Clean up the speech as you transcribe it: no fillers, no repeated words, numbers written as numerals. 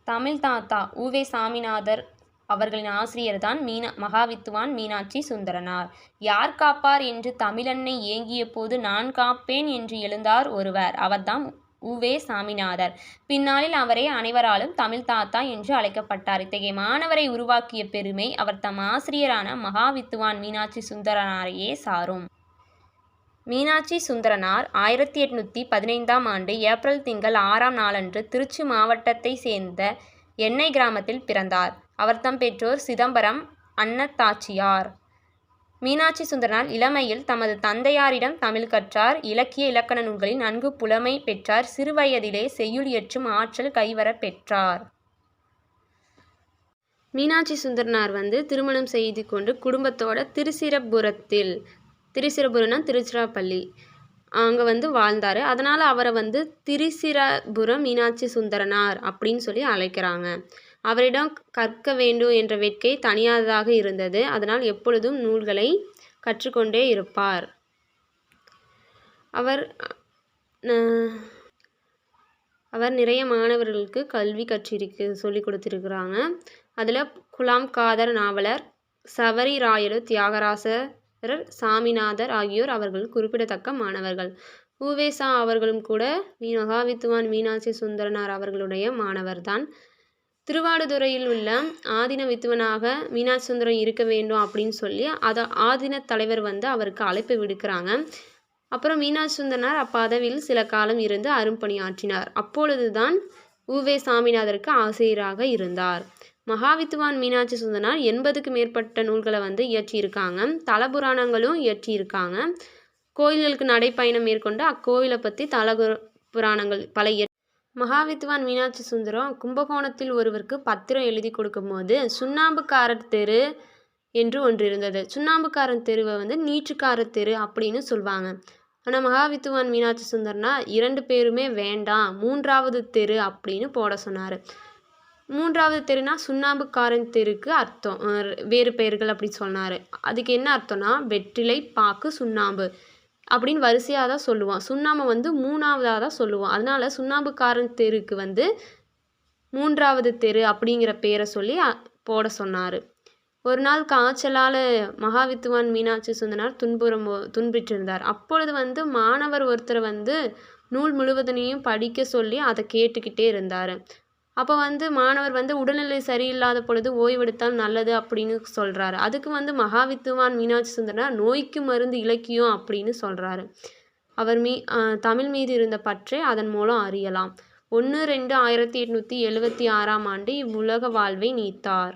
தமிழ் தாத்தா உ.வே. சாமிநாதர் அவர்களின் ஆசிரியர்தான் மகாவித்துவான் மீனாட்சி சுந்தரனார். யார் காப்பார் என்று தமிழன்னை ஏங்கிய போது நான் காப்பேன் என்று எழுந்தார் ஒருவர். அவர்தாம் உ.வே. சாமிநாதர். பின்னாளில் அவரே அனைவராலும் தமிழ் தாத்தா என்று அழைக்கப்பட்டார். இத்தகைய மாணவரை உருவாக்கிய பெருமை அவர் தம் ஆசிரியரான மகாவித்துவான் மீனாட்சி சுந்தரனாரையே சாரும். மீனாட்சி சுந்தரனார் 1815ஆம் ஆண்டு ஏப்ரல் திங்கள் 6ஆம் நாளன்று திருச்சி மாவட்டத்தைச் சேர்ந்த எண்ணெய் கிராமத்தில் பிறந்தார். அவர் தம் பெற்றோர் சிதம்பரம் அன்னத்தாச்சியார். மீனாட்சி சுந்தரனார் இளமையில் தமது தந்தையாரிடம் தமிழ் கற்றார். இலக்கிய இலக்கண நூல்களில் நன்கு புலமை பெற்றார். சிறுவயதிலே செய்யுள் இயற்றும் ஆற்றல் கைவரப் பெற்றார். மீனாட்சி சுந்தரனார் திருமணம் செய்து கொண்டு குடும்பத்தோட திருச்சிராப்பள்ளினா திருச்சிராப்பள்ளி அங்கே வாழ்ந்தார். அதனால் அவரை திரிசிரபுரம் மீனாட்சி சுந்தரனார் அப்படின்னு சொல்லி அழைக்கிறாங்க. அவரிடம் கற்க வேண்டும் என்ற வேட்கை தனியாததாக இருந்தது. அதனால் எப்பொழுதும் நூல்களை கற்றுக்கொண்டே இருப்பார். அவர் நிறைய மாணவர்களுக்கு கல்வி சொல்லிக் கொடுத்துருக்குறாங்க. அதில் குலாம் காதர் நாவலர், சவரி ராயலு, தியாகராசர், சாமிநாதர் ஆகியோர் அவர்கள் குறிப்பிடத்தக்க மாணவர்கள். உ.வே. சா அவர்களும் கூட மகாவித்துவான் மீனாட்சி சுந்தரனார் அவர்களுடைய மாணவர்தான். திருவாடுதுறையில் உள்ள ஆதீன வித்துவனாக மீனாட்சி சுந்தரம் இருக்க வேண்டும் அப்படின்னு சொல்லி ஆதீன தலைவர் அவருக்கு அழைப்பு விடுக்கிறாங்க. அப்புறம் மீனாட்சி சுந்தரனார் அப்பதவியில் சில காலம் இருந்து அரும்பணியாற்றினார். அப்பொழுதுதான் உ.வே. சாமிநாதருக்கு ஆசிரியராக இருந்தார். மகாவித்துவான் மீனாட்சி சுந்தரனார் 80க்கு மேற்பட்ட நூல்களை இயற்றியிருக்காங்க. தலபுராணங்களும் இயற்றியிருக்காங்க. கோயில்களுக்கு நடைப்பயணம் மேற்கொண்டு அக்கோவிலை பற்றி புராணங்கள் பல மகாவித்துவான் மீனாட்சி சுந்தரம் கும்பகோணத்தில் ஒருவருக்கு பத்திரம் எழுதி கொடுக்கும்போது சுண்ணாம்புக்காரர் தெரு என்று ஒன்று இருந்தது. சுண்ணாம்புக்காரன் தெருவை நீற்றுக்காரர் தெரு அப்படின்னு சொல்லுவாங்க. ஆனால் மகாவித்துவான் மீனாட்சி சுந்தரனார் 2 பேருமே வேண்டாம், 3வது தெரு அப்படின்னு போட சொன்னார். 3வது தெருனா சுண்ணாம்புக்காரன் தெருக்கு அர்த்தம் வேறு பெயர்கள் அப்படி சொன்னார். அதுக்கு என்ன அர்த்தம்னா வெற்றிலை, பாக்கு, சுண்ணாம்பு அப்படின்னு வரிசையாக தான் சொல்லுவோம். சுண்ணாம்பை 3வதாக தான் சொல்லுவோம். அதனால சுண்ணாம்புக்காரன் தெருக்கு 3வது தெரு அப்படிங்கிற பேரை சொல்லி போட சொன்னார். ஒரு நாள் காய்ச்சலால் மகாவித்துவான் மீனாட்சி சுந்தரனார் துன்புற்றிருந்தார். அப்பொழுது மாணவர் ஒருத்தர் நூல் முழுவதனையும் படிக்க சொல்லி அதை கேட்டுக்கிட்டே இருந்தார். அப்போ மாணவர் உடல்நிலை சரியில்லாத பொழுது ஓய்வெடுத்தால் நல்லது அப்படின்னு சொல்கிறாரு. அதுக்கு மகாவித்துவான் மீனாட்சி சுந்தரனார் நோய்க்கு மருந்து இலக்கியம் அப்படின்னு சொல்கிறாரு. அவர் தமிழ் மீது இருந்த பற்றை அதன் மூலம் அறியலாம். 1-2-1876ஆம் ஆண்டு இவ்வுலக வாழ்வை நீத்தார்.